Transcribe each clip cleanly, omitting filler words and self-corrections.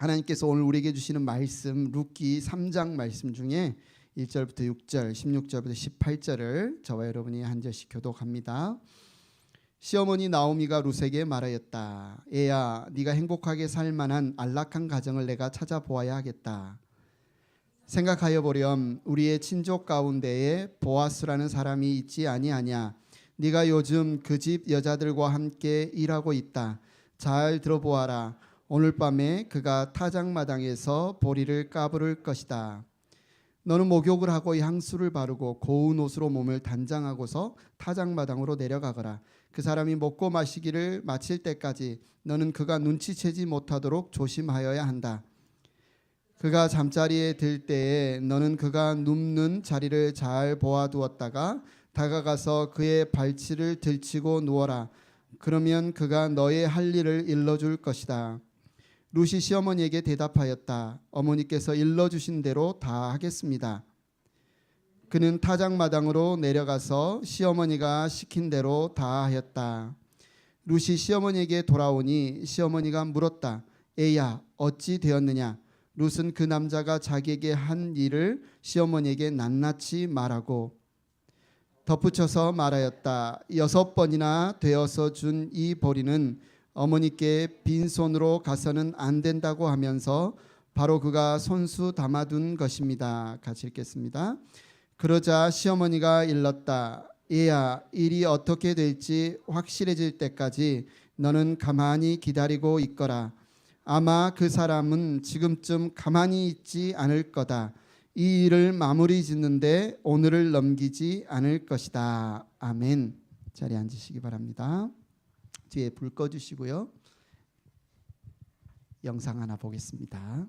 하나님께서 오늘 우리에게 주시는 말씀 룻기 3장 말씀 중에 1절부터 6절, 16절부터 18절을 저와 여러분이 한 절씩 교독합니다. 시어머니 나오미가 룻에게 말하였다. 애야, 네가 행복하게 살 만한 안락한 가정을 내가 찾아보아야 하겠다. 생각하여 보렴, 우리의 친족 가운데에 보아스라는 사람이 있지 아니하냐. 네가 요즘 그 집 여자들과 함께 일하고 있다. 잘 들어보아라. 오늘 밤에 그가 타작마당에서 보리를 까부를 것이다. 너는 목욕을 하고 향수를 바르고 고운 옷으로 몸을 단장하고서 타작마당으로 내려가거라. 그 사람이 먹고 마시기를 마칠 때까지 너는 그가 눈치채지 못하도록 조심하여야 한다. 그가 잠자리에 들 때에 너는 그가 눕는 자리를 잘 보아두었다가 다가가서 그의 발치를 들치고 누워라. 그러면 그가 너의 할 일을 일러줄 것이다. 룻이 시어머니에게 대답하였다. 어머니께서 일러주신 대로 다 하겠습니다. 그는 타작마당으로 내려가서 시어머니가 시킨 대로 다 하였다. 룻이 시어머니에게 돌아오니 시어머니가 물었다. 애야, 어찌 되었느냐? 룻은 그 남자가 자기에게 한 일을 시어머니에게 낱낱이 말하고 덧붙여서 말하였다. 6번이나 되어서 준 이 보리는 어머니께 빈손으로 가서는 안 된다고 하면서 바로 그가 손수 담아둔 것입니다. 같이 읽겠습니다. 그러자 시어머니가 일렀다. 얘야, 일이 어떻게 될지 확실해질 때까지 너는 가만히 기다리고 있거라. 아마 그 사람은 지금쯤 가만히 있지 않을 거다. 이 일을 마무리 짓는데 오늘을 넘기지 않을 것이다. 아멘. 자리에 앉으시기 바랍니다. 뒤에 불 꺼주시고요. 영상 하나 보겠습니다.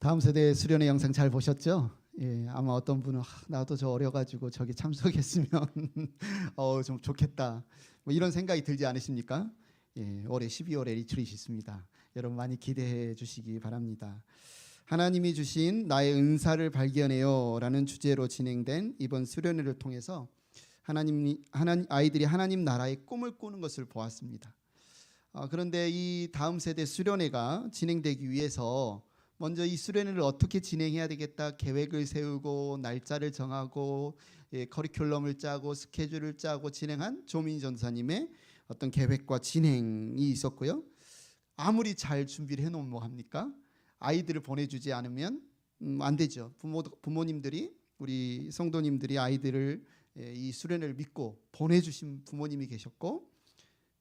다음 세대 수련회 영상 잘 보셨죠? 예, 아마 어떤 분은 나도 저 어려가지고 저기 참석했으면 좀 좋겠다, 뭐 이런 생각이 들지 않으십니까? 예, 올해 12월에 리트릿이 있습니다. 여러분 많이 기대해 주시기 바랍니다. 하나님이 주신 나의 은사를 발견해요라는 주제로 진행된 이번 수련회를 통해서 아이들이 하나님 나라의 꿈을 꾸는 것을 보았습니다. 그런데 이 다음 세대 수련회가 진행되기 위해서 먼저 이 수련회를 어떻게 진행해야 되겠다 계획을 세우고 날짜를 정하고 커리큘럼을 짜고 스케줄을 짜고 진행한 조민희 전사님의 어떤 계획과 진행이 있었고요. 아무리 잘 준비를 해놓으면 뭐합니까? 아이들을 보내주지 않으면 안 되죠. 부모님들이, 우리 성도님들이 아이들을 이 수련회를 믿고 보내주신 부모님이 계셨고,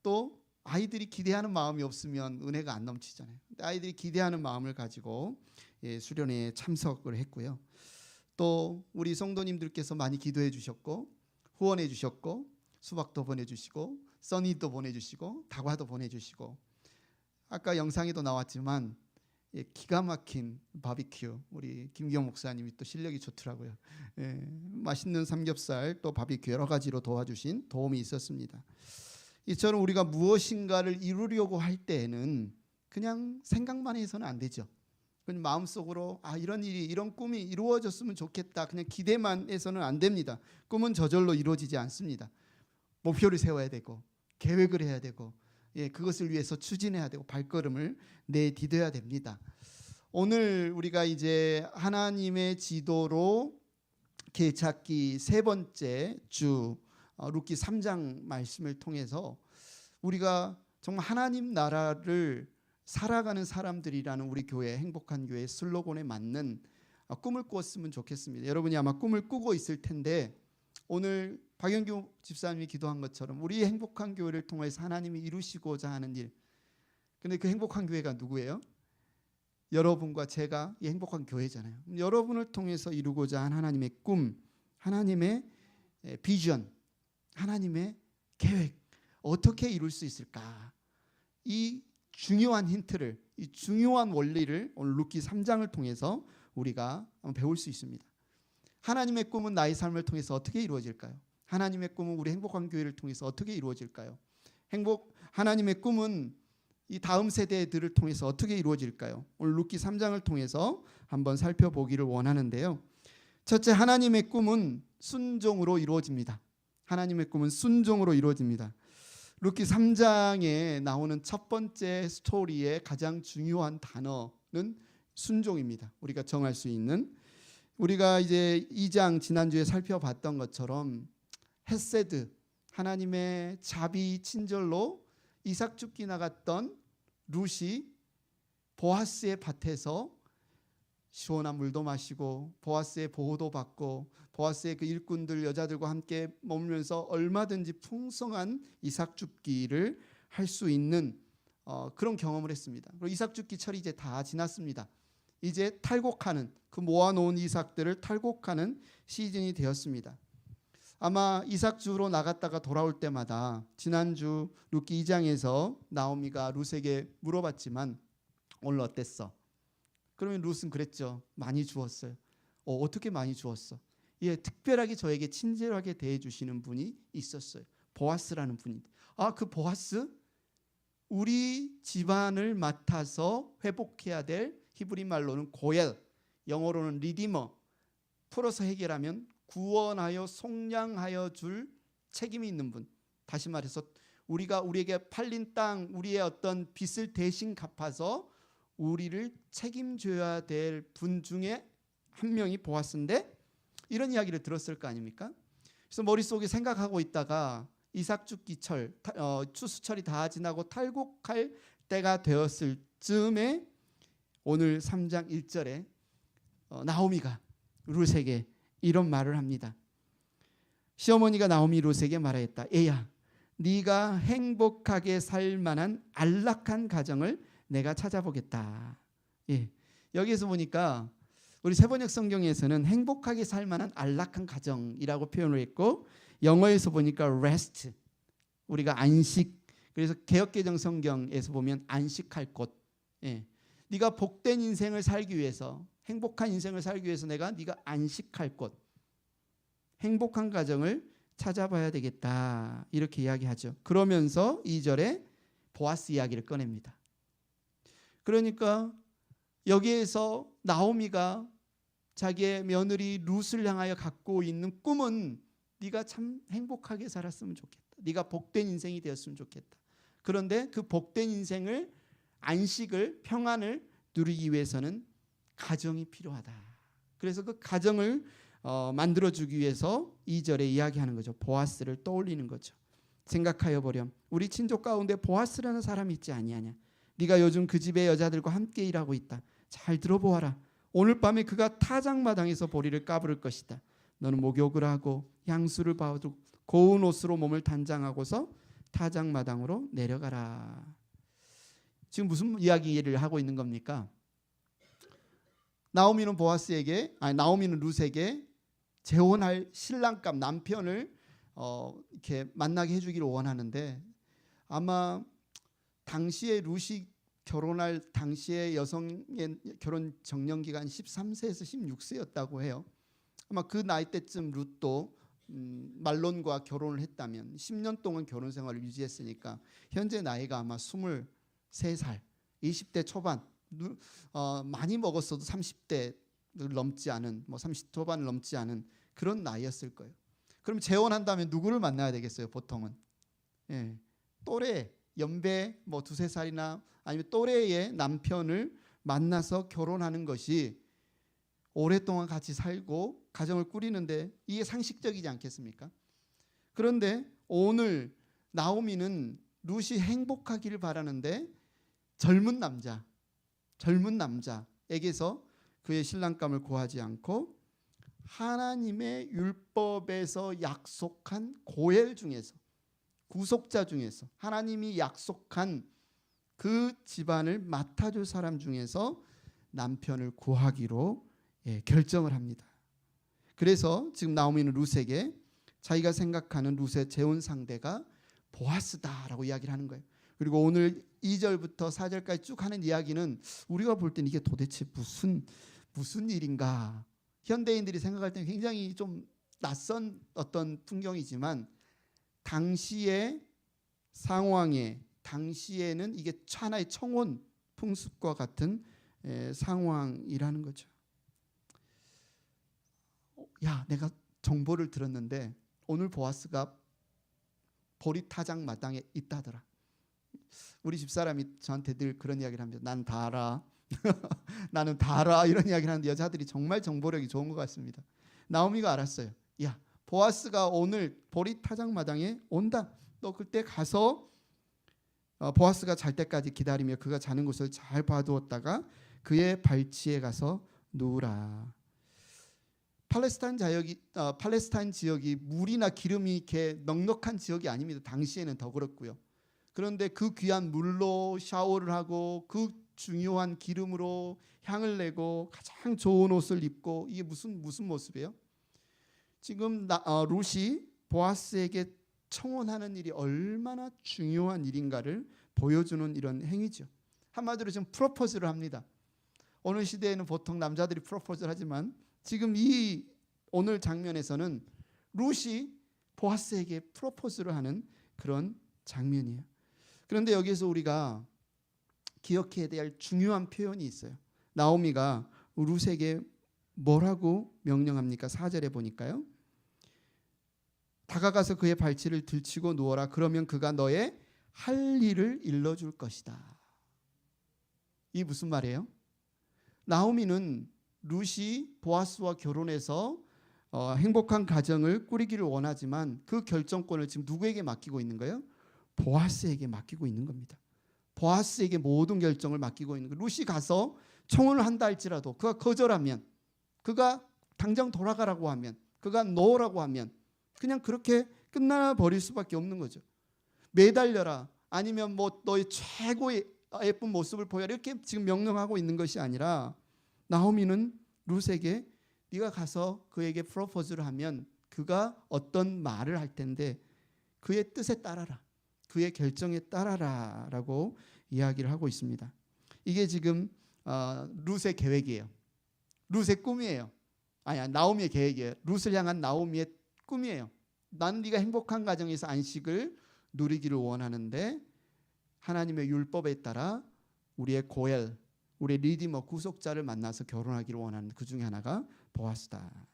또 아이들이 기대하는 마음이 없으면 은혜가 안 넘치잖아요. 아이들이 기대하는 마음을 가지고 수련회에 참석을 했고요. 또 우리 성도님들께서 많이 기도해 주셨고 후원해 주셨고 수박도 보내주시고 써니도 보내주시고 다과도 보내주시고, 아까 영상에도 나왔지만 기가 막힌 바비큐, 우리 김기영 목사님이 또 실력이 좋더라고요. 맛있는 삼겹살 또 바비큐 여러 가지로 도와주신 도움이 있었습니다. 이처럼 우리가 무엇인가를 이루려고 할 때에는 그냥 생각만 해서는 안 되죠. 그냥 마음속으로 이런 일이, 이런 꿈이 이루어졌으면 좋겠다, 그냥 기대만 해서는 안 됩니다. 꿈은 저절로 이루어지지 않습니다. 목표를 세워야 되고 계획을 해야 되고 그것을 위해서 추진해야 되고 발걸음을 내디뎌야 됩니다. 오늘 우리가 이제 하나님의 지도로 개찾기 세 번째 주 룻기 3장 말씀을 통해서 우리가 정말 하나님 나라를 살아가는 사람들이라는 우리 교회, 행복한 교회 슬로건에 맞는 꿈을 꾸었으면 좋겠습니다. 여러분이 아마 꿈을 꾸고 있을 텐데, 오늘 박영규 집사님이 기도한 것처럼 우리 행복한 교회를 통해서 하나님이 이루시고자 하는 일, 근데 그 행복한 교회가 누구예요? 여러분과 제가 이 행복한 교회잖아요. 여러분을 통해서 이루고자 한 하나님의 꿈, 하나님의 비전, 하나님의 계획, 어떻게 이룰 수 있을까? 이 중요한 힌트를, 이 중요한 원리를 오늘 룻기 3장을 통해서 우리가 배울 수 있습니다. 하나님의 꿈은 나의 삶을 통해서 어떻게 이루어질까요? 하나님의 꿈은 우리 행복한 교회를 통해서 어떻게 이루어질까요? 하나님의 꿈은 이 다음 세대들을 통해서 어떻게 이루어질까요? 오늘 룻기 3장을 통해서 한번 살펴보기를 원하는데요. 첫째, 하나님의 꿈은 순종으로 이루어집니다. 하나님의 꿈은 순종으로 이루어집니다. 룻기 3장에 나오는 첫 번째 스토리의 가장 중요한 단어는 순종입니다. 우리가 정할 수 있는, 우리가 이제 2장 지난주에 살펴봤던 것처럼 헤세드, 하나님의 자비 친절로 이삭 죽기 나갔던 룻이 보아스의 밭에서 시원한 물도 마시고 보아스의 보호도 받고 보아스의 그 일꾼들 여자들과 함께 머물면서 얼마든지 풍성한 이삭 죽기를 할 수 있는 그런 경험을 했습니다. 그리고 이삭 죽기 철이 이제 다 지났습니다. 이제 탈곡하는, 그 모아놓은 이삭들을 탈곡하는 시즌이 되었습니다. 아마 이삭 주로 나갔다가 돌아올 때마다 지난주 룻기 2장에서 나오미가 룻에게 물어봤지만 오늘 어땠어? 그러면 룻은 그랬죠. 많이 주었어요. 어떻게 많이 주었어? 특별하게 저에게 친절하게 대해주시는 분이 있었어요. 보아스라는 분이. 그 보아스? 우리 집안을 맡아서 회복해야 될, 히브리 말로는 고엘, 영어로는 리디머, 풀어서 해결하면 구원하여 속량하여 줄 책임이 있는 분. 다시 말해서 우리에게 팔린 땅, 우리의 어떤 빚을 대신 갚아서 우리를 책임져야 될 분 중에 한 명이 보아스인데, 이런 이야기를 들었을 거 아닙니까? 그래서 머릿속에 생각하고 있다가 이삭 죽기 철, 추수철이 다 지나고 탈곡할 때가 되었을 즈음에 오늘 3장 1절에 나오미가 룻에게 이런 말을 합니다. 시어머니가 나오미 룻에게 말하였다. 애야, 네가 행복하게 살 만한 안락한 가정을 내가 찾아보겠다. 여기에서 보니까 우리 세번역 성경에서는 행복하게 살 만한 안락한 가정이라고 표현을 했고, 영어에서 보니까 rest, 우리가 안식, 그래서 개역개정 성경에서 보면 안식할 곳. 네가 복된 인생을 살기 위해서, 행복한 인생을 살기 위해서 네가 안식할 곳, 행복한 가정을 찾아봐야 되겠다. 이렇게 이야기하죠. 그러면서 2절에 보아스 이야기를 꺼냅니다. 그러니까 여기에서 나오미가 자기의 며느리 룻을 향하여 갖고 있는 꿈은 네가 참 행복하게 살았으면 좋겠다. 네가 복된 인생이 되었으면 좋겠다. 그런데 그 복된 인생을, 안식을, 평안을 누리기 위해서는 가정이 필요하다. 그래서 그 가정을 만들어주기 위해서 2절에 이야기하는 거죠. 보아스를 떠올리는 거죠. 생각하여 보렴. 우리 친족 가운데 보아스라는 사람이 있지 아니하냐. 네가 요즘 그 집의 여자들과 함께 일하고 있다. 잘 들어보아라. 오늘 밤에 그가 타작마당에서 보리를 까부를 것이다. 너는 목욕을 하고 향수를 바르고 고운 옷으로 몸을 단장하고서 타작마당으로 내려가라. 지금 무슨 이야기를 하고 있는 겁니까? 나오미는 룻에게 재혼할 신랑감 남편을 이렇게 만나게 해주기를 원하는데, 아마 당시에 룻이 결혼할 당시에 여성의 결혼 정년 기간 13세에서 16세였다고 해요. 아마 그 나이 때쯤 룻도 말론과 결혼을 했다면 10년 동안 결혼 생활을 유지했으니까 현재 나이가 아마 23살, 20대 초반, 많이 먹었어도 30대를 넘지 않은, 30 초반을 넘지 않은 그런 나이였을 거예요. 그럼 재혼한다면 누구를 만나야 되겠어요? 보통은 또래, 연배 두세 살이나 아니면 또래의 남편을 만나서 결혼하는 것이 오랫동안 같이 살고 가정을 꾸리는데 이게 상식적이지 않겠습니까? 그런데 오늘 나오미는 룻이 행복하기를 바라는데 젊은 남자에게서 그의 신랑감을 구하지 않고 하나님의 율법에서 약속한 고엘 중에서, 구속자 중에서, 하나님이 약속한 그 집안을 맡아줄 사람 중에서 남편을 구하기로 결정을 합니다. 그래서 지금 나오미는 룻에게 자기가 생각하는 룻의 재혼 상대가 보아스다라고 이야기를 하는 거예요. 그리고 오늘 2절부터 4절까지 쭉 하는 이야기는 우리가 볼 때는 이게 도대체 무슨 일인가, 현대인들이 생각할 때는 굉장히 좀 낯선 어떤 풍경이지만 당시의 상황에, 당시에는 이게 하나의 청혼 풍습과 같은 상황이라는 거죠. 내가 정보를 들었는데 오늘 보아스가 보리타작 마당에 있다더라. 우리 집사람이 저한테 늘 그런 이야기를 합니다. 난 다 알아. 나는 다 알아. 이런 이야기를 하는데 여자들이 정말 정보력이 좋은 것 같습니다. 나오미가 알았어요. 보아스가 오늘 보리타작 마당에 온다. 너 그때 가서 보아스가 잘 때까지 기다리며 그가 자는 곳을 잘 봐두었다가 그의 발치에 가서 누우라. 팔레스타인 지역이 물이나 기름이 이렇게 넉넉한 지역이 아닙니다. 당시에는 더 그렇고요. 그런데 그 귀한 물로 샤워를 하고 그 중요한 기름으로 향을 내고 가장 좋은 옷을 입고, 이게 무슨 모습이에요? 지금 룻이 보아스에게 청혼하는 일이 얼마나 중요한 일인가를 보여주는 이런 행위죠. 한마디로 지금 프로포즈를 합니다. 오늘 시대에는 보통 남자들이 프로포즈를 하지만 지금 이 오늘 장면에서는 룻이 보아스에게 프로포즈를 하는 그런 장면이에요. 그런데 여기서 우리가 기억해야 될 중요한 표현이 있어요. 나오미가 룻에게 뭐라고 명령합니까? 4절에 보니까요. 다가가서 그의 발치를 들치고 누워라. 그러면 그가 너의 할 일을 일러줄 것이다. 이 무슨 말이에요? 나오미는 룻이 보아스와 결혼해서 행복한 가정을 꾸리기를 원하지만 그 결정권을 지금 누구에게 맡기고 있는 거예요? 보아스에게 맡기고 있는 겁니다. 보아스에게 모든 결정을 맡기고 있는 거예요. 룻이 가서 청혼을 한다 할지라도 그가 거절하면, 그가 당장 돌아가라고 하면, 그가 노라고 하면 그냥 그렇게 끝나 버릴 수밖에 없는 거죠. 매달려라, 아니면 너의 최고의 예쁜 모습을 보여라, 이렇게 지금 명령하고 있는 것이 아니라 나오미는 룻에게 네가 가서 그에게 프로포즈를 하면 그가 어떤 말을 할 텐데 그의 뜻에 따라라, 그의 결정에 따라라 라고 이야기를 하고 있습니다. 이게 지금 룻의 계획이에요. 룻의 꿈이에요. 아니, 나오미의 계획이에요. 룻을 향한 나오미의 꿈이에요. 난 네가 행복한 가정에서 안식을 누리기를 원하는데 하나님의 율법에 따라 우리의 고엘, 우리의 리디머 구속자를 만나서 결혼하기를 원하는 그 중에 하나가 보아스다.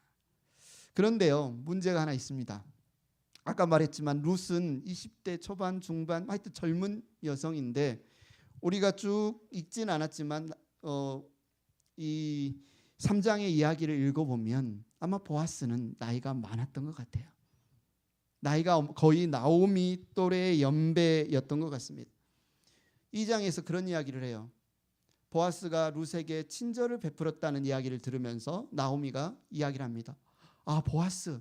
그런데요, 문제가 하나 있습니다. 아까 말했지만 룻은 20대 초반 중반 하여튼 젊은 여성인데 우리가 쭉 읽진 않았지만 이 3장의 이야기를 읽어보면 아마 보아스는 나이가 많았던 것 같아요. 나이가 거의 나오미 또래의 연배였던 것 같습니다. 2장에서 그런 이야기를 해요. 보아스가 룻에게 친절을 베풀었다는 이야기를 들으면서 나오미가 이야기를 합니다. 아, 보아스,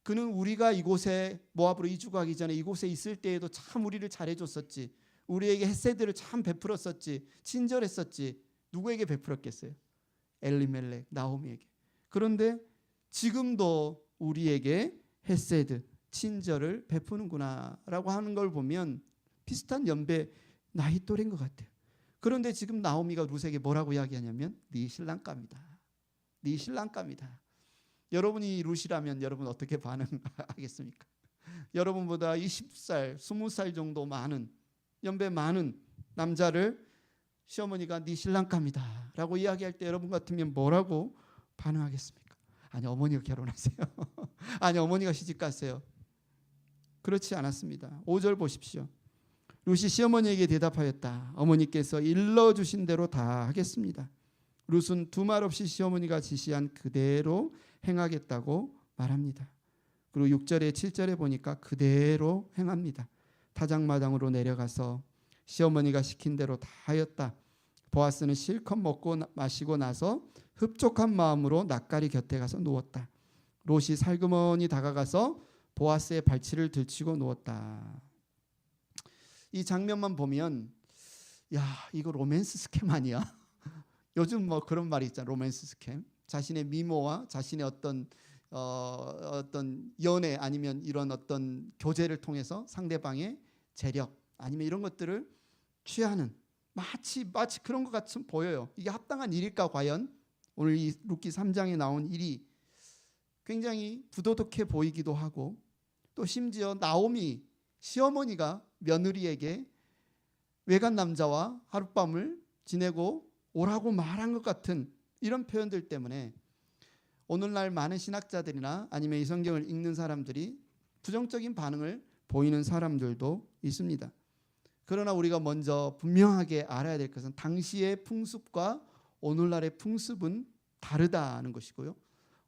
그는 우리가 이곳에 모압으로 이주 가기 전에 이곳에 있을 때에도 참 우리를 잘해줬었지. 우리에게 헷세드를 참 베풀었었지. 친절했었지. 누구에게 베풀었겠어요? 엘리멜렉, 나오미에게. 그런데 지금도 우리에게 헷세드, 친절을 베푸는구나 라고 하는 걸 보면 비슷한 연배 나이 또래인 것 같아요. 그런데 지금 나오미가 룻에게 뭐라고 이야기하냐면 네 신랑감이다. 네 신랑감이다. 여러분이 룻이라면 여러분 어떻게 반응하겠습니까? 여러분보다 20살, 20살 정도 많은 연배 많은 남자를 시어머니가 네 신랑감이다 라고 이야기할 때 여러분 같으면 뭐라고 반응하겠습니까? 아니, 어머니가 결혼하세요. 아니, 어머니가 시집가세요. 그렇지 않았습니다. 5절 보십시오. 룻이 시어머니에게 대답하였다. 어머니께서 일러주신 대로 다 하겠습니다. 룻은 두말 없이 시어머니가 지시한 그대로 행하겠다고 말합니다. 그리고 6절에 7절에 보니까 그대로 행합니다. 타작마당으로 내려가서 시어머니가 시킨 대로 다 하였다. 보아스는 실컷 먹고 마시고 나서 흡족한 마음으로 낯가리 곁에 가서 누웠다. 롯이 살그머니 다가가서 보아스의 발치를 들치고 누웠다. 이 장면만 보면 야, 이거 로맨스 스캠 아니야? 요즘 뭐 그런 말이 있잖아. 로맨스 스캠. 자신의 미모와 자신의 어떤 연애 아니면 이런 어떤 교제를 통해서 상대방의 재력 아니면 이런 것들을 취하는 마치 그런 것 같이 보여요. 이게 합당한 일일까 과연? 오늘 이 룻기 3장에 나온 일이 굉장히 부도덕해 보이기도 하고 또 심지어 나오미 시어머니가 며느리에게 외간 남자와 하룻밤을 지내고 오라고 말한 것 같은 이런 표현들 때문에 오늘날 많은 신학자들이나 아니면 이 성경을 읽는 사람들이 부정적인 반응을 보이는 사람들도 있습니다. 그러나 우리가 먼저 분명하게 알아야 될 것은 당시의 풍습과 오늘날의 풍습은 다르다는 것이고요.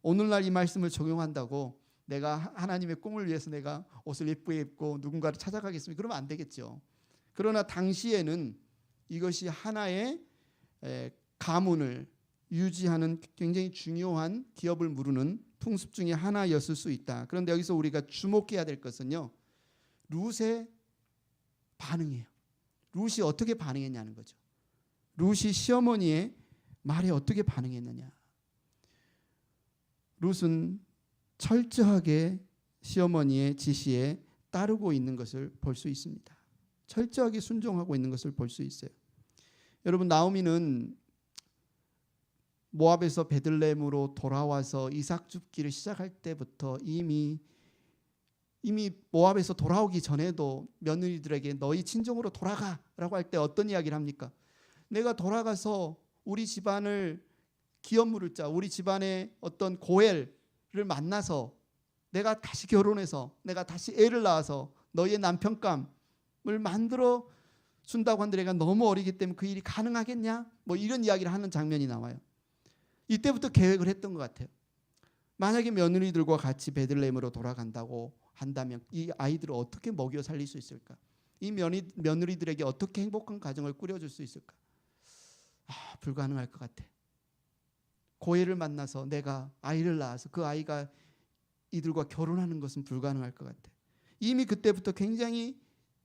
오늘날 이 말씀을 적용한다고 내가 하나님의 꿈을 위해서 내가 옷을 예쁘게 입고 누군가를 찾아가겠습니까? 그러면 안 되겠죠. 그러나 당시에는 이것이 하나의 가문을 유지하는 굉장히 중요한 기업을 무르는 풍습 중에 하나였을 수 있다. 그런데 여기서 우리가 주목해야 될 것은요. 룻의 반응이에요. 룻이 어떻게 반응했냐는 거죠. 룻이 시어머니의 말에 어떻게 반응했느냐. 룻은 철저하게 시어머니의 지시에 따르고 있는 것을 볼 수 있습니다. 철저하게 순종하고 있는 것을 볼 수 있어요. 여러분, 나오미는 모압에서 베들레헴으로 돌아와서 이삭 줍기를 시작할 때부터 이미 모압에서 돌아오기 전에도 며느리들에게 너희 친정으로 돌아가라고 할 때 어떤 이야기를 합니까? 내가 돌아가서 우리 집안을 기업 물을 자, 우리 집안의 어떤 고엘을 만나서 내가 다시 결혼해서 내가 다시 애를 낳아서 너희의 남편감을 만들어 준다고 한들 내가 너무 어리기 때문에 그 일이 가능하겠냐? 뭐 이런 이야기를 하는 장면이 나와요. 이때부터 계획을 했던 것 같아요. 만약에 며느리들과 같이 베들레헴으로 돌아간다고 한다면 이 아이들을 어떻게 먹여 살릴 수 있을까? 이 며느리들에게 어떻게 행복한 가정을 꾸려줄 수 있을까? 불가능할 것 같아. 고해를 만나서 내가 아이를 낳아서 그 아이가 이들과 결혼하는 것은 불가능할 것 같아. 이미 그때부터 굉장히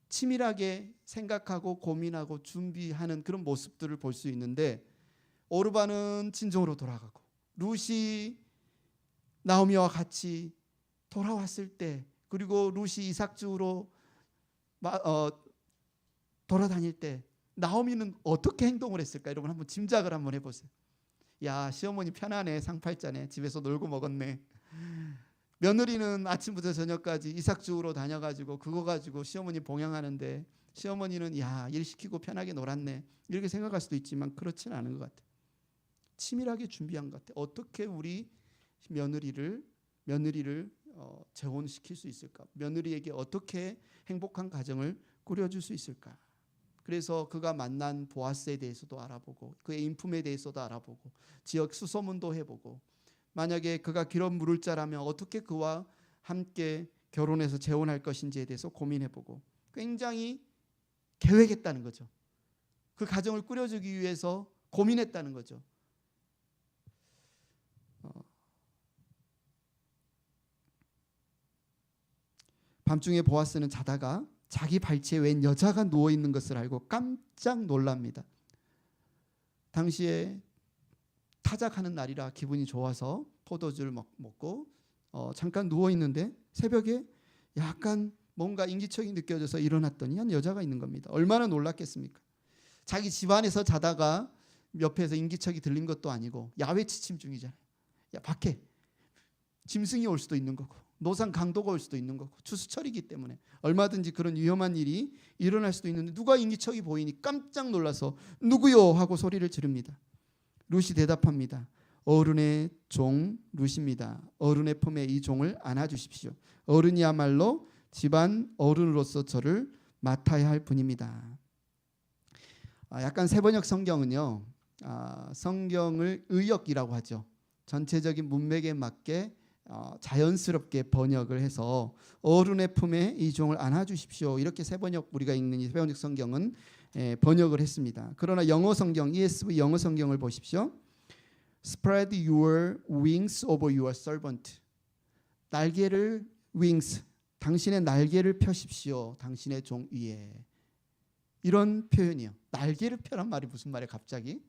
치밀하게 생각하고 고민하고 준비하는 그런 모습들을 볼 수 있는데 오르바는 친정으로 돌아가고 룻이 나오미와 같이 돌아왔을 때 그리고 룻이 이삭주로 돌아다닐 때 나오미는 어떻게 행동을 했을까? 여러분 한번 짐작을 한번 해보세요. 야, 시어머니 편하네. 상팔자네. 집에서 놀고 먹었네. 며느리는 아침부터 저녁까지 이삭주우러 다녀가지고 그거 가지고 시어머니 봉양하는데 시어머니는 야, 일 시키고 편하게 놀았네. 이렇게 생각할 수도 있지만 그렇지는 않은 것 같아요. 치밀하게 준비한 것 같아요. 어떻게 우리 며느리를 재혼시킬 수 있을까? 며느리에게 어떻게 행복한 가정을 꾸려줄 수 있을까? 그래서 그가 만난 보아스에 대해서도 알아보고 그의 인품에 대해서도 알아보고 지역 수소문도 해보고 만약에 그가 기름 물을 자라면 어떻게 그와 함께 결혼해서 재혼할 것인지에 대해서 고민해보고 굉장히 계획했다는 거죠. 그 가정을 꾸려주기 위해서 고민했다는 거죠. 밤중에 보아스는 자다가 자기 발치에 웬 여자가 누워있는 것을 알고 깜짝 놀랍니다. 당시에 타작하는 날이라 기분이 좋아서 포도주를 먹고 잠깐 누워있는데 새벽에 약간 뭔가 인기척이 느껴져서 일어났더니 한 여자가 있는 겁니다. 얼마나 놀랐겠습니까? 자기 집안에서 자다가 옆에서 인기척이 들린 것도 아니고 야외 취침 중이잖아요. 야, 밖에 짐승이 올 수도 있는 거고 노상 강도가 올 수도 있는 거고 추수철이기 때문에 얼마든지 그런 위험한 일이 일어날 수도 있는데 누가 인기척이 보이니 깜짝 놀라서 누구요? 하고 소리를 지릅니다. 룻이 대답합니다. 어른의 종 룻입니다. 어른의 품에 이 종을 안아주십시오. 어른이야말로 집안 어른으로서 저를 맡아야 할 분입니다. 약간 세번역 성경은요, 성경을 의역이라고 하죠. 전체적인 문맥에 맞게 자연스럽게 번역을 해서 어른의 품에 이 종을 안아주십시오. 이렇게 세번역 우리가 읽는 이 세번역 성경은 번역을 했습니다. 그러나 영어 성경 ESV 영어 성경을 보십시오. Spread your wings over your servant. 날개를 wings 당신의 날개를 펴십시오. 당신의 종 위에. 이런 표현이요. 날개를 펴란 말이 무슨 말이에요? 갑자기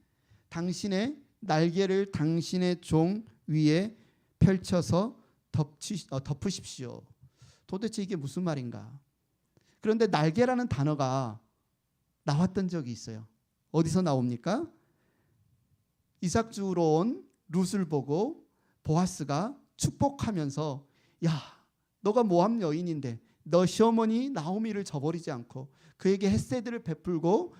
당신의 날개를 당신의 종 위에 펼쳐서 덮으십시오. 도대체 이게 무슨 말인가? 그런데 날개라는 단어가 나왔던 적이 있어요. 어디서 나옵니까? 이삭 주우러 온 룻을 보고 보아스가 축복하면서 야, 너가 모압 여인인데 너 시어머니 나오미를 저버리지 않고 그에게 헤세드를 베풀고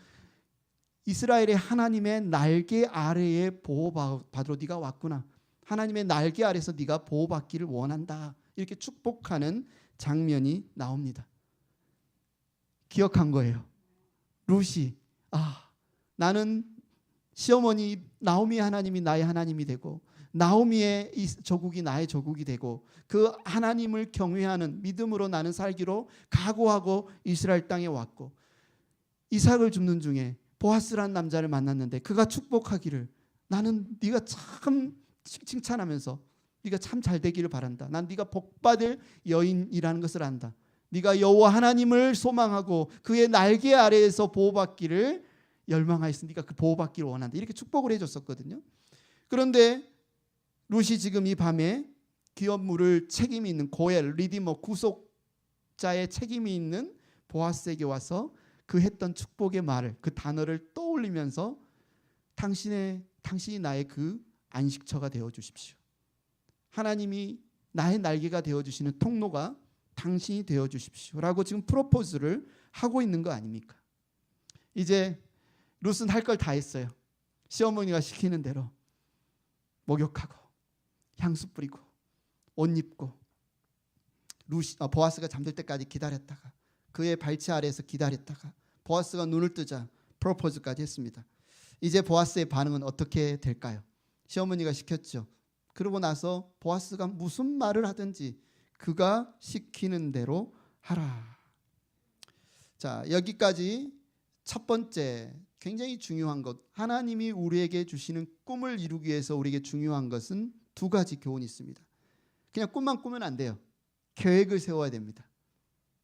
이스라엘의 하나님의 날개 아래에 보호받으러 네가 왔구나. 하나님의 날개 아래서 네가 보호받기를 원한다. 이렇게 축복하는 장면이 나옵니다. 기억한 거예요. 룻이 나는 시어머니 나오미의 하나님이 나의 하나님이 되고 나오미의 이 조국이 나의 조국이 되고 그 하나님을 경외하는 믿음으로 나는 살기로 각오하고 이스라엘 땅에 왔고 이삭을 줍는 중에 보아스라는 남자를 만났는데 그가 축복하기를 나는 네가 참 칭찬하면서 네가 참 잘 되기를 바란다. 난 네가 복받을 여인이라는 것을 안다. 네가 여호와 하나님을 소망하고 그의 날개 아래에서 보호받기를 열망하였으니 네가 그 보호받기를 원한다. 이렇게 축복을 해줬었거든요. 그런데 룻이 지금 이 밤에 기업 물을 책임이 있는 고엘, 리디머, 구속자의 책임이 있는 보아스에게 와서 그 했던 축복의 말을 그 단어를 떠올리면서 당신이 나의 그 안식처가 되어 주십시오. 하나님이 나의 날개가 되어 주시는 통로가 당신이 되어 주십시오라고 지금 프로포즈를 하고 있는 거 아닙니까? 이제 룻은 할 걸 다 했어요. 시어머니가 시키는 대로 목욕하고 향수 뿌리고 옷 입고 보아스가 잠들 때까지 기다렸다가 그의 발치 아래에서 기다렸다가 보아스가 눈을 뜨자 프로포즈까지 했습니다. 이제 보아스의 반응은 어떻게 될까요? 시어머니가 시켰죠. 그러고 나서 보아스가 무슨 말을 하든지 그가 시키는 대로 하라. 자, 여기까지 첫 번째 굉장히 중요한 것, 하나님이 우리에게 주시는 꿈을 이루기 위해서 우리에게 중요한 것은 두 가지 교훈이 있습니다. 그냥 꿈만 꾸면 안 돼요. 계획을 세워야 됩니다.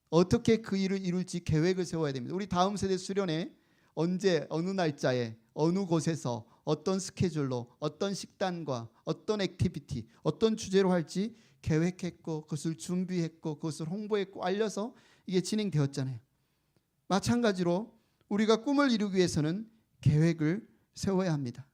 어떻게 그 일을 이룰지 계획을 세워야 됩니다. 우리 다음 세대 수련회 언제 어느 날짜에 어느 곳에서 어떤 스케줄로 어떤 식단과 어떤 액티비티 어떤 주제로 할지 계획했고 그것을 준비했고 그것을 홍보했고 알려서 이게 진행되었잖아요. 마찬가지로 우리가 꿈을 이루기 위해서는 계획을 세워야 합니다.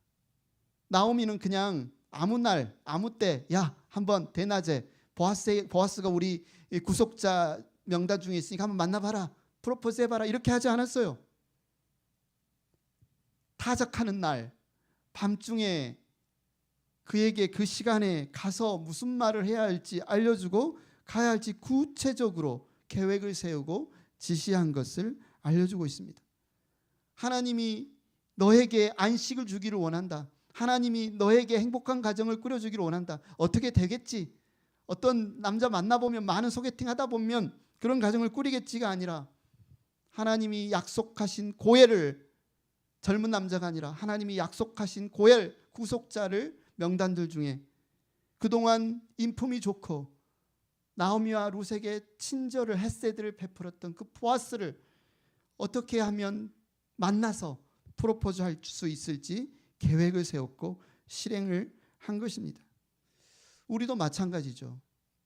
나오미는 그냥 아무 날 아무 때 야 한번 대낮에 보아스가 우리 구속자 명단 중에 있으니까 한번 만나봐라, 프로포즈 해봐라, 이렇게 하지 않았어요. 타작하는 날 밤중에 그에게 그 시간에 가서 무슨 말을 해야 할지 알려주고 가야 할지 구체적으로 계획을 세우고 지시한 것을 알려주고 있습니다. 하나님이 너에게 안식을 주기를 원한다. 하나님이 너에게 행복한 가정을 꾸려주기를 원한다. 어떻게 되겠지? 어떤 남자 만나보면 많은 소개팅 하다 보면 그런 가정을 꾸리겠지가 아니라 하나님이 약속하신 고엘을, 젊은 남자가 아니라 하나님이 약속하신 고엘 구속자를 명단들 중에 그동안 인품이 좋고 나오미와 룻에게 친절을 헤세드를 베풀었던 그 보아스를 어떻게 하면 만나서 프로포즈할 수 있을지 계획을 세웠고 실행을 한 것입니다. 우리도 마찬가지죠.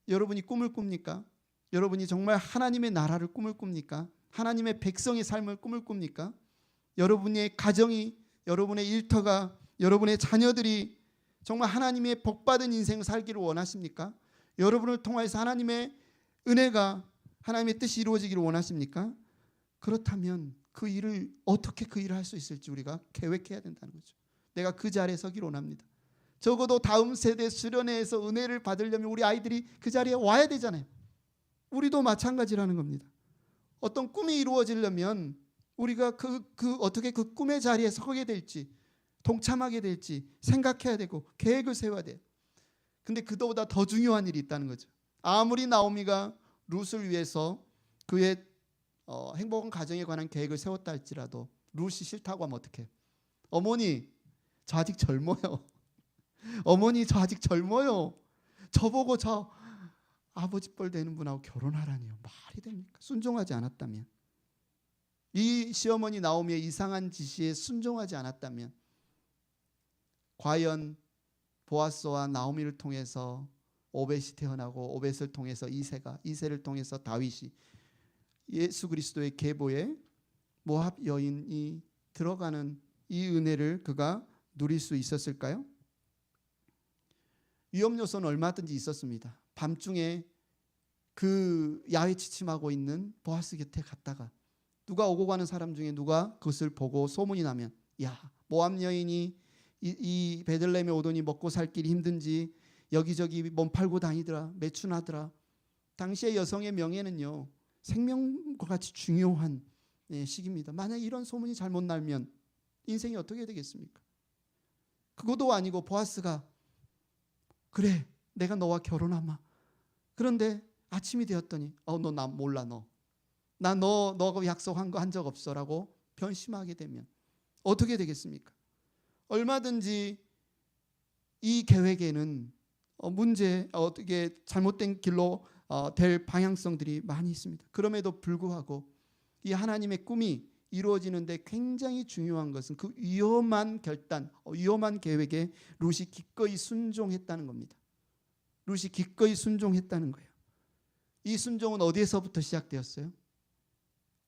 여러분이 꿈을 꿉니까? 여러분이 정말 하나님의 나라를 꿈을 꿉니까? 하나님의 백성의 삶을 꿈을 꿉니까? 여러분의 가정이, 여러분의 일터가, 여러분의 자녀들이 정말 하나님의 복받은 인생을 살기를 원하십니까? 여러분을 통해서 하나님의 은혜가, 하나님의 뜻이 이루어지기를 원하십니까? 그렇다면 어떻게 그 일을 할 수 있을지 우리가 계획해야 된다는 거죠. 내가 그 자리에 서기를 원합니다. 적어도 다음 세대 수련회에서 은혜를 받으려면 우리 아이들이 그 자리에 와야 되잖아요. 우리도 마찬가지라는 겁니다. 어떤 꿈이 이루어지려면 우리가 어떻게 그 꿈의 자리에 서게 될지, 동참하게 될지 생각해야 되고 계획을 세워야 돼요. 근데 그보다 더 중요한 일이 있다는 거죠. 아무리 나오미가 룻을 위해서 그의 행복한 가정에 관한 계획을 세웠다 할지라도 룻이 싫다고 하면 어떡해요? 어머니, 저 아직 젊어요. 어머니, 저 아직 젊어요. 저보고 저 아버지 뻘 되는 분하고 결혼하라니요. 말이 됩니까? 순종하지 않았다면, 이 시어머니 나오미의 이상한 지시에 순종하지 않았다면 과연 보아스와 나오미를 통해서 오벳이 태어나고 오벳을 통해서 이새를 통해서 다윗이, 예수 그리스도의 계보에 모압 여인이 들어가는 이 은혜를 그가 누릴 수 있었을까요? 위험 요소는 얼마든지 있었습니다. 밤중에 그 야외 취침하고 있는 보아스 곁에 갔다가 누가 오고 가는 사람 중에 누가 그것을 보고 소문이 나면, 야, 모압 여인이 이 베들레헴에 오더니 먹고 살 길이 힘든지 여기저기 몸 팔고 다니더라, 매춘하더라. 당시의 여성의 명예는요, 생명과 같이 중요한 시기입니다. 만약 이런 소문이 잘못 날면 인생이 어떻게 되겠습니까? 그것도 아니고 보아스가 그래, 내가 너와 결혼하마. 그런데 아침이 되었더니 너 나 몰라, 나 너하고 약속한 거 한 적 없어라고 변심하게 되면 어떻게 되겠습니까? 얼마든지 이 계획에는 어떻게 잘못된 길로 될 방향성들이 많이 있습니다. 그럼에도 불구하고 이 하나님의 꿈이 이루어지는데 굉장히 중요한 것은 그 위험한 결단, 위험한 계획에 룻이 기꺼이 순종했다는 겁니다. 룻이 기꺼이 순종했다는 거예요. 이 순종은 어디에서부터 시작되었어요?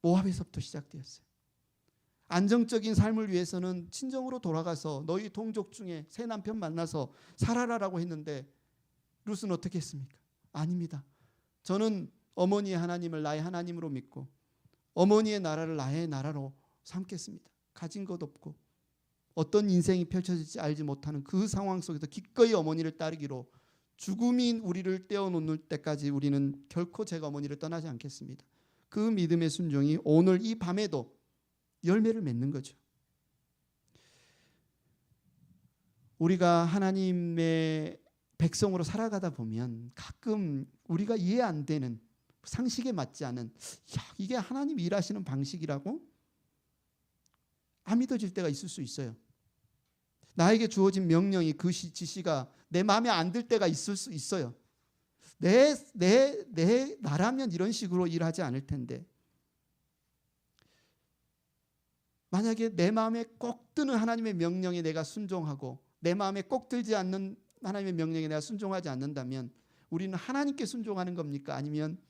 모압에서부터 시작되었어요. 안정적인 삶을 위해서는 친정으로 돌아가서 너희 동족 중에 새 남편 만나서 살아라라고 했는데 룻은 어떻게 했습니까? 아닙니다. 저는 어머니의 하나님을 나의 하나님으로 믿고 어머니의 나라를 나의 나라로 삼겠습니다. 가진 것 없고 어떤 인생이 펼쳐질지 알지 못하는 그 상황 속에서 기꺼이 어머니를 따르기로, 죽음이 우리를 떼어놓을 때까지 우리는 결코 제가 어머니를 떠나지 않겠습니다. 그 믿음의 순종이 오늘 이 밤에도 열매를 맺는 거죠. 우리가 하나님의 백성으로 살아가다 보면 가끔 우리가 이해 안 되는, 상식에 맞지 않은, 이게 하나님이 일하시는 방식이라고 안 믿어질 때가 있을 수 있어요. 나에게 주어진 명령이, 그 지시가 내 마음에 안 들 때가 있을 수 있어요. 나라면 이런 식으로 일하지 않을 텐데, 만약에 내 마음에 꼭 드는 하나님의 명령에 내가 순종하고 내 마음에 꼭 들지 않는 하나님의 명령에 내가 순종하지 않는다면 우리는 하나님께 순종하는 겁니까? 아니면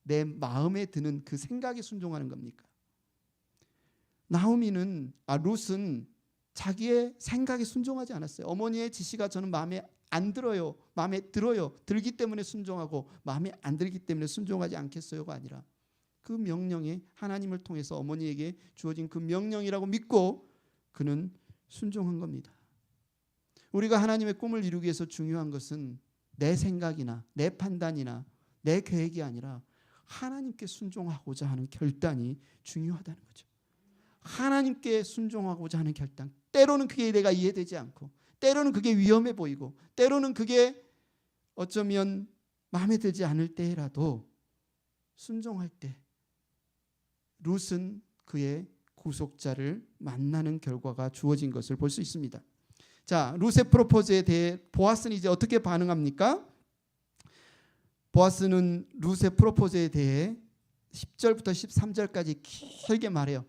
내 마음에 드는 그 생각에 순종하는 겁니까? 룻은 자기의 생각에 순종하지 않았어요. 어머니의 지시가 저는 마음에 안 들어요. 마음에 들어요. 들기 때문에 순종하고 마음에 안 들기 때문에 순종하지 않겠어요가 아니라 그 명령에 하나님을 통해서 어머니에게 주어진 그 명령이라고 믿고 그는 순종한 겁니다. 우리가 하나님의 꿈을 이루기 위해서 중요한 것은 내 생각이나 내 판단이나 내 계획이 아니라 하나님께 순종하고자 하는 결단이 중요하다는 거죠. 하나님께 순종하고자 하는 결단. 때로는 그게 내가 이해되지 않고 때로는 그게 위험해 보이고 때로는 그게 어쩌면 마음에 들지 않을 때라도 순종할 때 룻은 그의 구속자를 만나는 결과가 주어진 것을 볼 수 있습니다. 자, 룻의 프로포즈에 대해 보아스는 이제 어떻게 반응합니까? 보아스는 룻의 프로포즈에 대해 10절부터 13절까지 길게 말해요.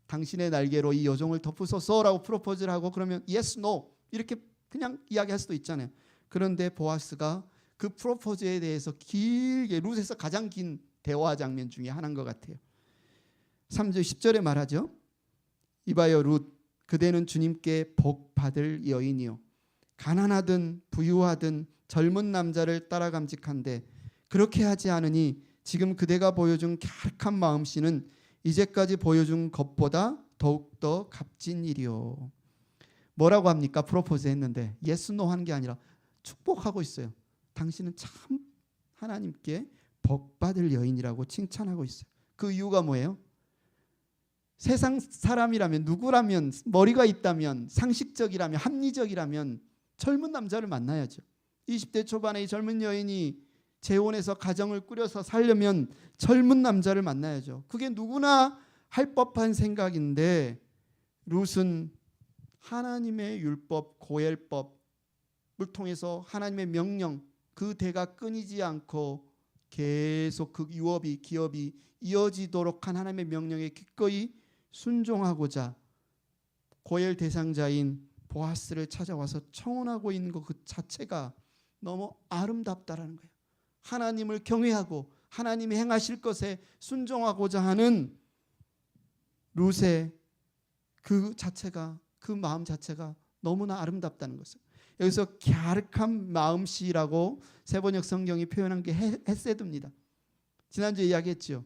당신의 날개로 이 여종을 덮으소서라고 프로포즈를 하고 그러면 yes, no 이렇게 그냥 이야기할 수도 있잖아요. 그런데 보아스가 그 프로포즈에 대해서 길게 룻에서 가장 긴 대화 장면 중에 하나인 것 같아요. 3절 10절에 말하죠. 이봐요 룻, 그대는 주님께 복 받을 여인이요 가난하든 부유하든 젊은 남자를 따라 감직한데 그렇게 하지 않으니 지금 그대가 보여준 갸륵한 마음씨는 이제까지 보여준 것보다 더욱더 값진 일이요. 뭐라고 합니까? 프로포즈 했는데 예스 노 하는 게 아니라 축복하고 있어요. 당신은 참 하나님께 복 받을 여인이라고 칭찬하고 있어요. 그 이유가 뭐예요? 세상 사람이라면 누구라면 머리가 있다면 상식적이라면 합리적이라면 젊은 남자를 만나야죠. 20대 초반의 이 젊은 여인이 재혼해서 가정을 꾸려서 살려면 젊은 남자를 만나야죠. 그게 누구나 할 법한 생각인데 룻은 하나님의 율법 고엘법을 통해서 하나님의 명령 그 대가 끊이지 않고 계속 그 유업이 기업이 이어지도록 한 하나님의 명령에 기꺼이 순종하고자 고엘 대상자인 보아스를 찾아와서 청혼하고 있는 것 그 자체가 너무 아름답다라는 거예요. 하나님을 경외하고 하나님이 행하실 것에 순종하고자 하는 룻의 그 자체가 그 마음 자체가 너무나 아름답다는 것을 여기서 갸륵한 마음씨라고 세번역 성경이 표현한 게 헤세드입니다. 지난주에 이야기했죠.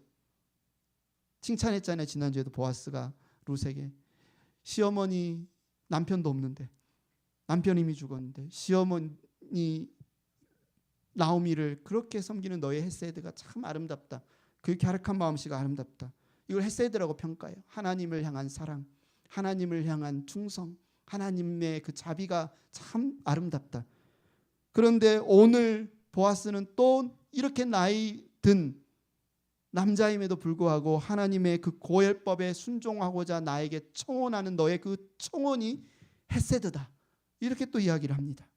칭찬했잖아요. 지난주에도 보아스가 룻에게 시어머니 남편도 없는데 남편 이미 죽었는데 시어머니 나오미를 그렇게 섬기는 너의 헤세드가 참 아름답다. 그 갸륵한 마음씨가 아름답다. 이걸 헤세드라고 평가해요. 하나님을 향한 사랑, 하나님을 향한 충성, 하나님의 그 자비가 참 아름답다. 그런데 오늘 보아스는 또 이렇게 나이 든 남자임에도 불구하고 하나님의 그 고엘법에 순종하고자 나에게 청혼하는 너의 그 청혼이 헤세드다. 이렇게 또 이야기를 합니다.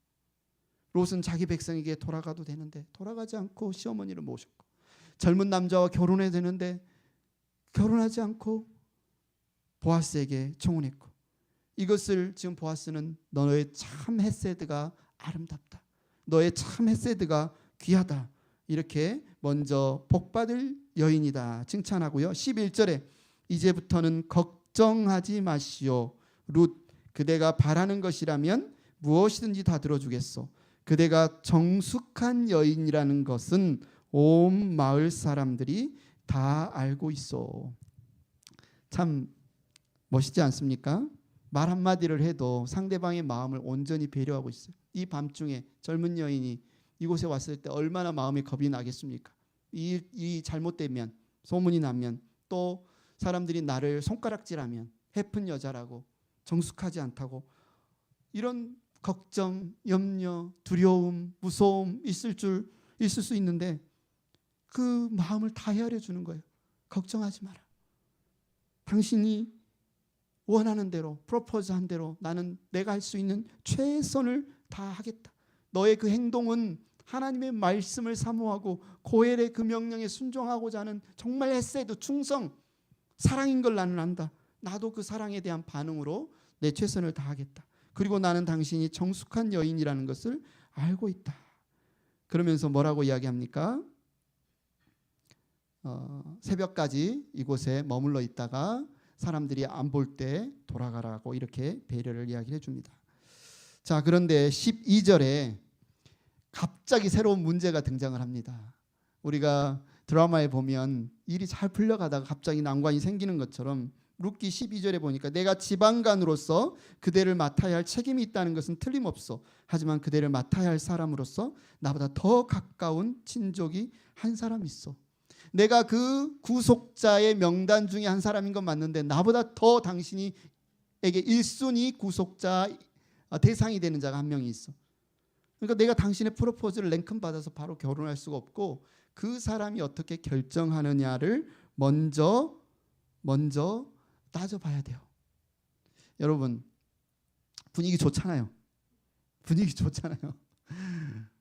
롯은 자기 백성에게 돌아가도 되는데 돌아가지 않고 시어머니를 모셨고 젊은 남자와 결혼해야 되는데 결혼하지 않고 보아스에게 청혼했고 이것을 지금 보아스는 너의 참 헤세드가 아름답다. 너의 참 헤세드가 귀하다. 이렇게 먼저 복받을 여인이다 칭찬하고요. 11절에 이제부터는 걱정하지 마시오. 룻 그대가 바라는 것이라면 무엇이든지 다 들어주겠소. 그대가 정숙한 여인이라는 것은 온 마을 사람들이 다 알고 있어. 참 멋있지 않습니까? 말 한마디를 해도 상대방의 마음을 온전히 배려하고 있어요. 이 밤중에 젊은 여인이 이곳에 왔을 때 얼마나 마음에 겁이 나겠습니까? 이 잘못되면 소문이 나면 또 사람들이 나를 손가락질하면 해픈 여자라고 정숙하지 않다고 이런 걱정, 염려, 두려움, 무서움 있을 수 있는데 그 마음을 다 헤아려 주는 거예요. 걱정하지 마라. 당신이 원하는 대로 프로포즈한 대로 나는 내가 할 수 있는 최선을 다하겠다. 너의 그 행동은 하나님의 말씀을 사모하고 고엘의 그 명령에 순종하고자 하는 정말 헤세드 충성 사랑인 걸 나는 안다. 나도 그 사랑에 대한 반응으로 내 최선을 다하겠다. 그리고 나는 당신이 정숙한 여인이라는 것을 알고 있다. 그러면서 뭐라고 이야기합니까? 새벽까지 이곳에 머물러 있다가 사람들이 안 볼 때 돌아가라고 이렇게 배려를 이야기해 줍니다. 자, 그런데 12절에 갑자기 새로운 문제가 등장을 합니다. 우리가 드라마에 보면 일이 잘 풀려가다가 갑자기 난관이 생기는 것처럼 룻기 12절에 보니까 내가 지방간으로서 그대를 맡아야 할 책임이 있다는 것은 틀림없어. 하지만 그대를 맡아야 할 사람으로서 나보다 더 가까운 친족이 한 사람 있어. 내가 그 구속자의 명단 중에 한 사람인 건 맞는데 나보다 더 당신에게 1순위 구속자 대상이 되는 자가 한 명이 있어. 그러니까 내가 당신의 프로포즈를 랭큼 받아서 바로 결혼할 수가 없고 그 사람이 어떻게 결정하느냐를 먼저 따져봐야 돼요. 여러분, 분위기 좋잖아요. 분위기 좋잖아요.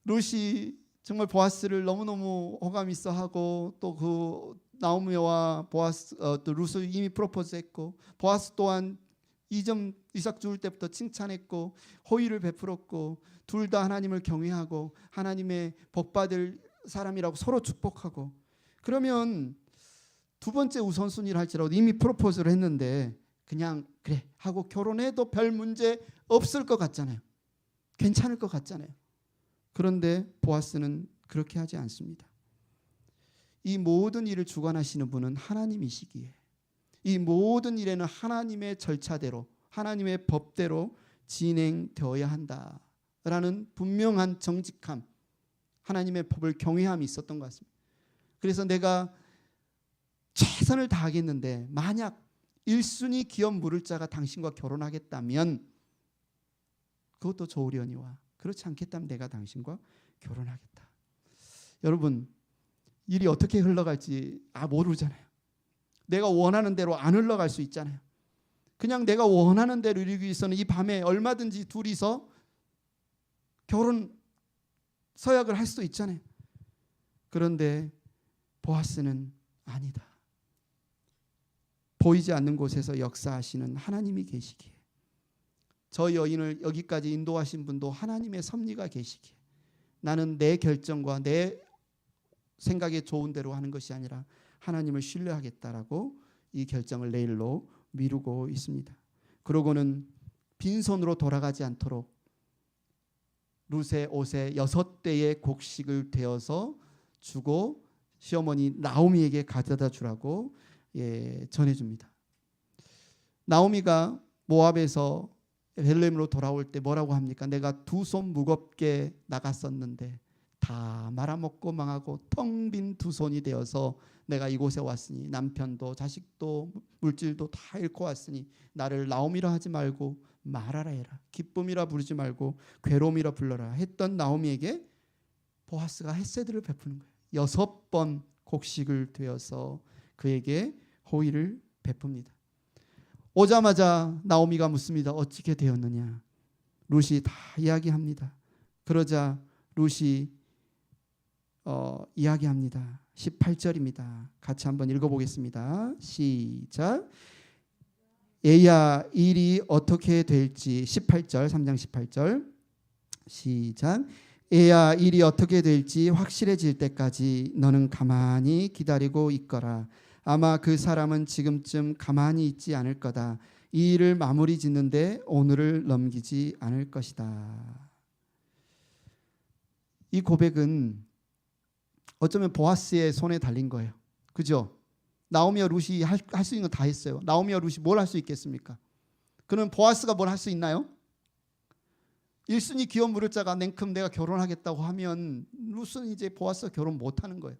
룻이 정말 보아스를 너무너무 호감 있어 하고 또 그 나오미와 보아스 또 룻을 이미 프로포즈했고 보아스 또한 이삭 죽을 때부터 칭찬했고 호의를 베풀었고 둘 다 하나님을 경외하고 하나님의 복받을 사람이라고 서로 축복하고 그러면 두 번째 우선순위를 할지라도 이미 프로포즈를 했는데 그냥 그래 하고 결혼해도 별 문제 없을 것 같잖아요. 괜찮을 것 같잖아요. 그런데 보아스는 그렇게 하지 않습니다. 이 모든 일을 주관하시는 분은 하나님이시기에 이 모든 일에는 하나님의 절차대로 하나님의 법대로 진행되어야 한다라는 분명한 정직함, 하나님의 법을 경외함이 있었던 것 같습니다. 그래서 내가 최선을 다하겠는데 만약 1순위 기업 물을 자가 당신과 결혼하겠다면 그것도 좋으려니와 그렇지 않겠다면 내가 당신과 결혼하겠다. 여러분, 일이 어떻게 흘러갈지 모르잖아요. 내가 원하는 대로 안 흘러갈 수 있잖아요. 그냥 내가 원하는 대로 이루기 위해서는 이 밤에 얼마든지 둘이서 결혼 서약을 할 수도 있잖아요. 그런데 보아스는 아니다. 보이지 않는 곳에서 역사하시는 하나님이 계시기에 저 여인을 여기까지 인도하신 분도 하나님의 섭리가 계시기에 나는 내 결정과 내 생각에 좋은 대로 하는 것이 아니라 하나님을 신뢰하겠다라고 이 결정을 내일로 미루고 있습니다. 그러고는 빈손으로 돌아가지 않도록 룻의 옷에 6대의 곡식을 되어서 주고 시어머니 나오미에게 가져다 주라고 전해줍니다. 나오미가 모압에서 베들레헴으로 돌아올 때 뭐라고 합니까? 내가 2손 무겁게 나갔었는데 다 말아먹고 망하고 텅 빈 2손이 되어서 내가 이곳에 왔으니 남편도 자식도 물질도 다 잃고 왔으니 나를 나오미라 하지 말고 마라라 해라. 기쁨이라 부르지 말고 괴로움이라 불러라 했던 나오미에게 보아스가 헤세드를 베푸는 거예요. 6번 곡식을 되어서 그에게 호의를 베풉니다. 오자마자 나오미가 묻습니다. 어떻게 되었느냐? 룻이 다 이야기합니다. 그러자 룻이 이야기합니다. 18절입니다. 같이 한번 읽어보겠습니다. 시작. 얘야 일이 어떻게 될지 18절 3장 18절 시작. 얘야 일이 어떻게 될지 확실해질 때까지 너는 가만히 기다리고 있거라. 아마 그 사람은 지금쯤 가만히 있지 않을 거다. 이 일을 마무리 짓는데 오늘을 넘기지 않을 것이다. 이 고백은 어쩌면 보아스의 손에 달린 거예요. 그죠? 나오미와 룻이 할 수 있는 거 다 했어요. 나오미와 룻이 뭘 할 수 있겠습니까? 그럼 보아스가 뭘 할 수 있나요? 1순위 기업 물을 자가 냉큼 내가 결혼하겠다고 하면 룻은 이제 보아스가 결혼 못하는 거예요.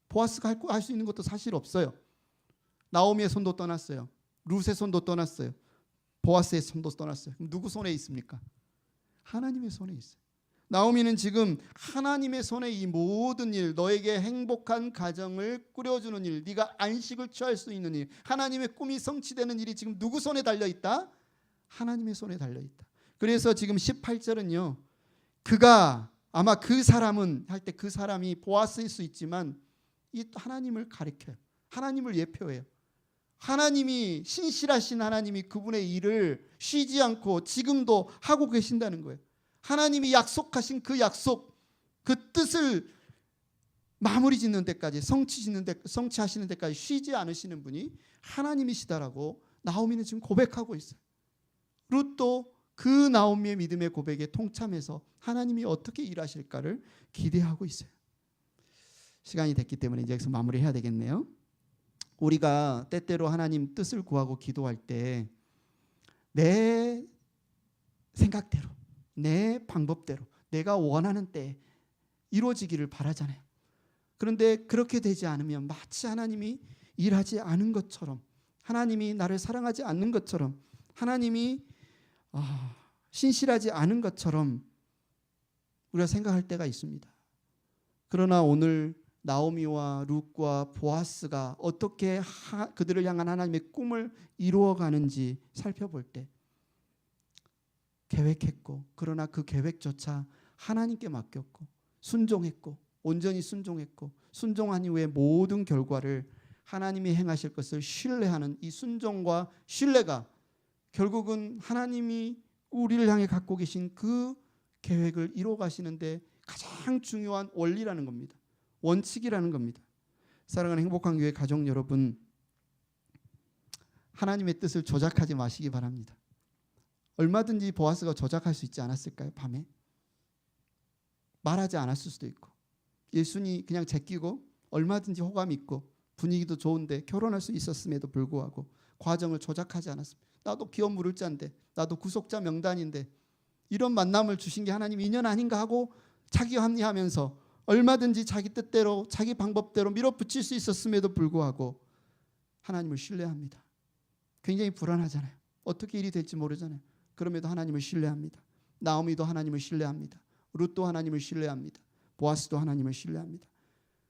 보아스가 할 수 있는 것도 사실 없어요. 나오미의 손도 떠났어요. 룻의 손도 떠났어요. 보아스의 손도 떠났어요. 그럼 누구 손에 있습니까? 하나님의 손에 있어요. 나오미는 지금 하나님의 손에 이 모든 일, 너에게 행복한 가정을 꾸려주는 일, 네가 안식을 취할 수 있는 일, 하나님의 꿈이 성취되는 일이 지금 누구 손에 달려있다? 하나님의 손에 달려있다. 그래서 지금 18절은요. 그가 아마 그 사람은 할 때 그 사람이 보아스일 수 있지만 이 하나님을 가리켜요. 하나님을 예표해요. 하나님이 신실하신 하나님이 그분의 일을 쉬지 않고 지금도 하고 계신다는 거예요. 하나님이 약속하신 그 약속, 그 뜻을 마무리 짓는 데까지 성취하시는 데까지 쉬지 않으시는 분이 하나님이시다라고 나오미는 지금 고백하고 있어요. 룻도 그 나오미의 믿음의 고백에 통참해서 하나님이 어떻게 일하실까를 기대하고 있어요. 시간이 됐기 때문에 이제 여기서 마무리해야 되겠네요. 우리가 때때로 하나님 뜻을 구하고 기도할 때 내 생각대로, 내 방법대로, 내가 원하는 때에 이루어지기를 바라잖아요. 그런데 그렇게 되지 않으면 마치 하나님이 일하지 않은 것처럼, 하나님이 나를 사랑하지 않는 것처럼, 하나님이 신실하지 않은 것처럼 우리가 생각할 때가 있습니다. 그러나 오늘 나오미와 룻과 보아스가 어떻게 그들을 향한 하나님의 꿈을 이루어가는지 살펴볼 때 계획했고, 그러나 그 계획조차 하나님께 맡겼고 순종했고, 온전히 순종했고, 순종한 이후에 모든 결과를 하나님이 행하실 것을 신뢰하는 이 순종과 신뢰가 결국은 하나님이 우리를 향해 갖고 계신 그 계획을 이루어 가시는데 가장 중요한 원리라는 겁니다. 원칙이라는 겁니다. 사랑하는 행복한 교회 가족 여러분, 하나님의 뜻을 조작하지 마시기 바랍니다. 얼마든지 보아스가 조작할 수 있지 않았을까요? 밤에 말하지 않았을 수도 있고, 일순이 그냥 제끼고 얼마든지 호감 있고 분위기도 좋은데 결혼할 수 있었음에도 불구하고 과정을 조작하지 않았습니다. 나도 기업 물을 자인데, 나도 구속자 명단인데 이런 만남을 주신 게 하나님 인연 아닌가 하고 자기 합리하면서 얼마든지 자기 뜻대로 자기 방법대로 밀어붙일 수 있었음에도 불구하고 하나님을 신뢰합니다. 굉장히 불안하잖아요. 어떻게 일이 될지 모르잖아요. 그럼에도 하나님을 신뢰합니다. 나오미도 하나님을 신뢰합니다. 룻도 하나님을 신뢰합니다. 보아스도 하나님을 신뢰합니다.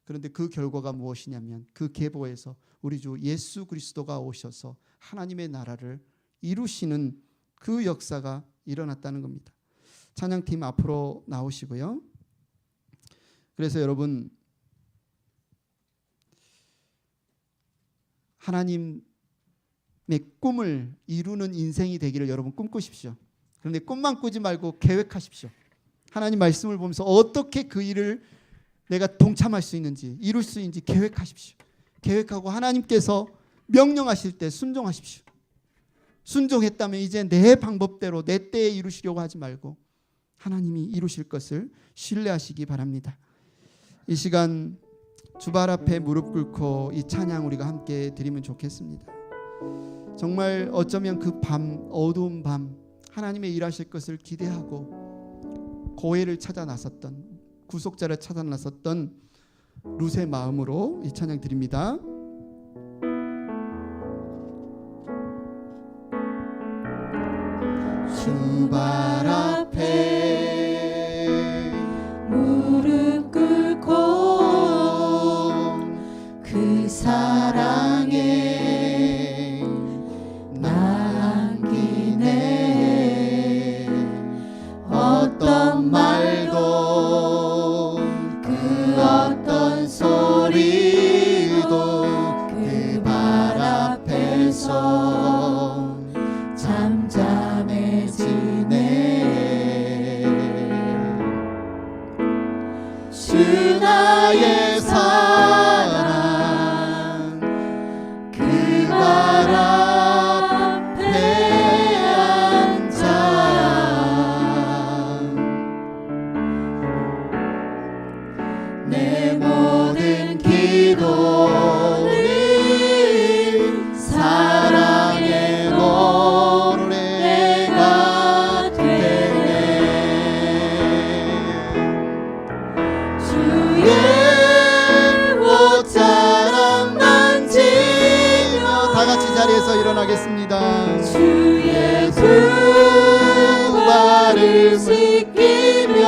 그런데 그 결과가 무엇이냐면 그 계보에서 우리 주 예수 그리스도가 오셔서 하나님의 나라를 이루시는 그 역사가 일어났다는 겁니다. 찬양팀 앞으로 나오시고요. 그래서 여러분, 하나님의 꿈을 이루는 인생이 되기를 여러분 꿈꾸십시오. 그런데 꿈만 꾸지 말고 계획하십시오. 하나님 말씀을 보면서 어떻게 그 일을 내가 동참할 수 있는지, 이룰 수 있는지 계획하십시오. 계획하고 하나님께서 명령하실 때 순종하십시오. 순종했다면 이제 내 방법대로 내 때에 이루시려고 하지 말고 하나님이 이루실 것을 신뢰하시기 바랍니다. 이 시간 주발 앞에 무릎 꿇고 이 찬양 우리가 함께 드리면 좋겠습니다. 정말 어쩌면 그 밤, 어두운 밤 하나님의 일하실 것을 기대하고 고해를 찾아 나섰던, 구속자를 찾아 나섰던 룻의 마음으로 이 찬양 드립니다. 주발 앞에 무릎 꿇고 그 사랑에 남기네. 어떤 말도 그 어떤 소리도 그 발 앞에서 잠잠해지네. 주 나의 사랑 그 발 앞에 앉아 내 모든 기도를 사랑의 노래가 되네. 주의 옷자락 만지며 다 같이 자리에서 일어나겠습니다. 주의 두 발을 씻기며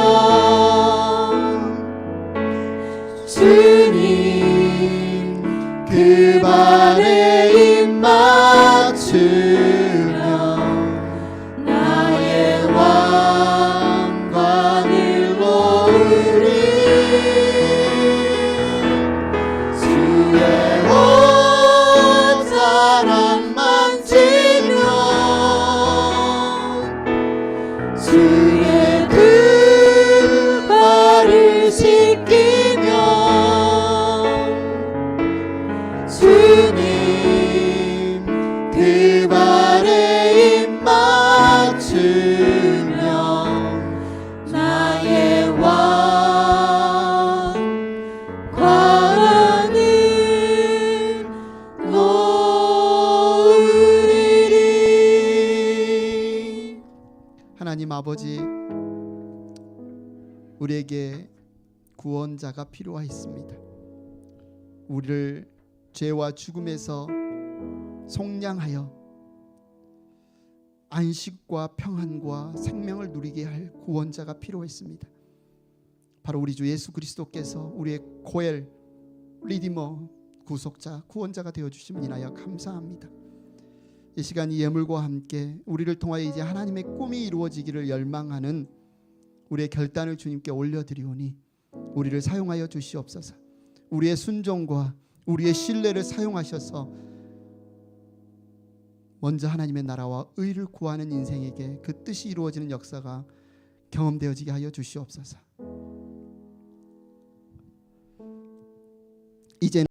주님 그 발에 입 맞추며 나의 왕관을 놓으리. 주의 옷자락 만지며 주의 그 발을 씻기며 주님 그 발 하나님 아버지, 우리에게 구원자가 필요하였습니다. 우리를 죄와 죽음에서 속량하여 안식과 평안과 생명을 누리게 할 구원자가 필요했습니다. 바로 우리 주 예수 그리스도께서 우리의 고엘, 리디머, 구속자, 구원자가 되어주심을 인하여 감사합니다. 이 시간 이 예물과 함께 우리를 통하여 이제 하나님의 꿈이 이루어지기를 열망하는 우리의 결단을 주님께 올려드리오니 우리를 사용하여 주시옵소서. 우리의 순종과 우리의 신뢰를 사용하셔서 먼저 하나님의 나라와 의를 구하는 인생에게 그 뜻이 이루어지는 역사가 경험되어지게 하여 주시옵소서.